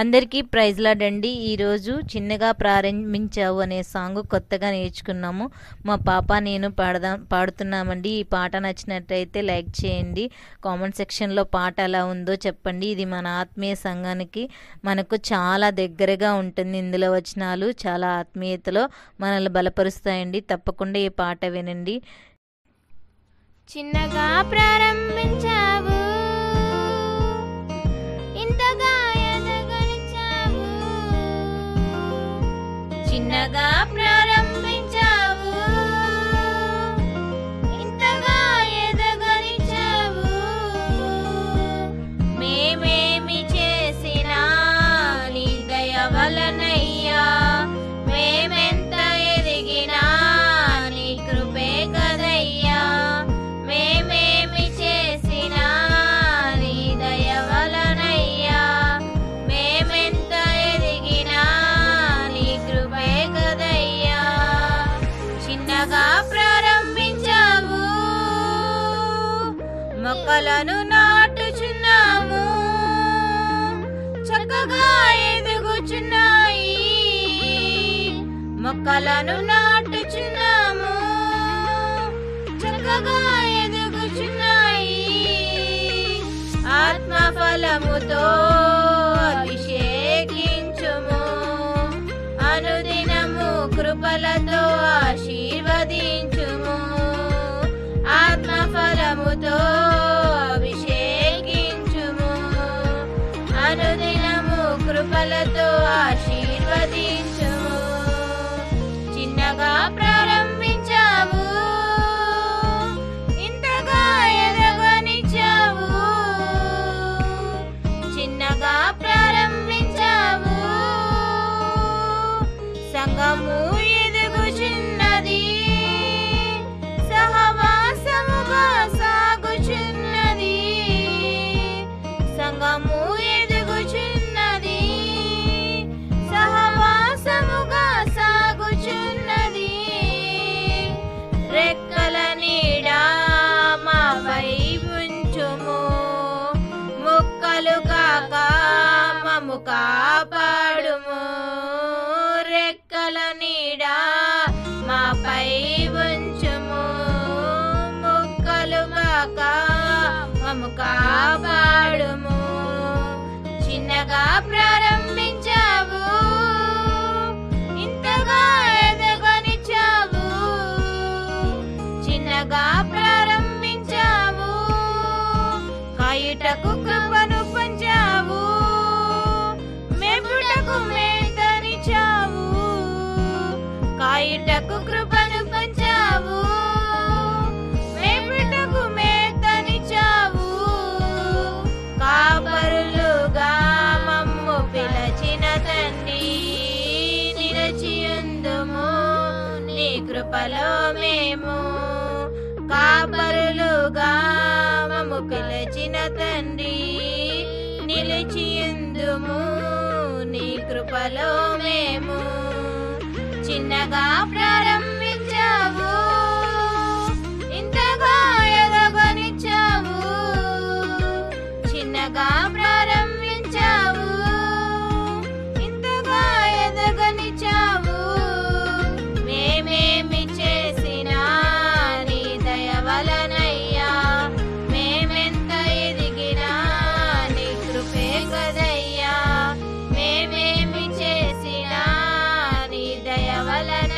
అందరికీ praise lord అండి. ఈరోజు చిన్నగా ప్రారంభించావు అనే సాంగ్ కొత్తగా నేర్చుకున్నాము. మా పాప నేను పాడుతున్నామండి. ఈ పాట నచ్చినట్టయితే లైక్ చేయండి. కామెంట్ సెక్షన్లో పాట ఎలా ఉందో చెప్పండి. ఇది మన ఆత్మీయ సంఘానికి మనకు చాలా దగ్గరగా ఉంటుంది. ఇందులో వచనాలు చాలా ఆత్మీయతలో మనల్ని బలపరుస్తాయండి. తప్పకుండా ఈ పాట వినండి. చిన్నగా ప్రారంభించావు, ఇంతగా ఎదగనిచ్చావు. చిన్నగా ప్రారంభించావు, ఇంతగా ఎదగనిచ్చావు. మేమేమి చేసినా నీ దయ వలనయ్యా, మేమెంత ఎదిగినా నీ కృపే కదయ్యా. మేమేమి చేసినా నీ దయ వలనయ్యా, మేమెంత ఎదిగినా నీ కృపే కదయ్యా. చిన్నగా ప్రారంభించావు, మొక్కలను నాటుచున్నాము, చక్కగా ఎదుగుచున్నాయి. మొక్కలను నాటుచున్నాము, చక్కగా ఎదుగుచున్నాయి. ఆత్మ ఫలముతో అభిషేకించుము, అనుదినము కృపలతో ఆశీర్వదించుము. ఆత్మ ఫలముతో అభిషేకించుము, అనుదినము కృపలతో ఆశీర్వదించుము. చిన్నగా ప్రారంభించావు, ఇంతగా ఎదగనిచ్చావు. చిన్నగా ప్రారంభించావు, సంఘము ఎదుగుచున్నది, సహవాసముగా సాగుచున్నది. సంఘము ఎదుగుచున్నది, సహవాసముగా సాగుచున్నది. రెక్కల నీడా మాపై ఉంచుము, ముక్కలు కాక మము కాపాడుము. రెక్కల నీడా మాపై ఉంచుము, ముక్కలు కాక మము కాపాడుము. చిన్నగా ప్రారంభించావు, ఇంతగా ఎదగనిచ్చావు. చిన్నగా ప్రారంభించావు, కాయుటకు కృపను పంచావు, మేపుటకు మేతనిచ్చావు. కాయుటకు కృపను పంచావు, మేపుటకు మేతనిచ్చావు. కాపరులుగా మమ్ము పిలచిన తండ్రి, నిలిచియుందుము నీ కృపలో మేము. కాపరులుగా మమ్ము పిలచిన తండ్రి, నిలిచియుందుము నీ కృపలో మేము. చిన్నగా ప్రారంభించావు, ఇంతగా ఎదగనిచ్చావు. చిన్నగా ప్రారంభించావు, ఇంతగా ఎదగనిచ్చావు. మేమేమి చేసినా నీ దయ వలనయ్యా, మేమెంత ఎదిగినా నీ కృపే కదయ్యా. మేమేమి చేసినా నీ దయ వలన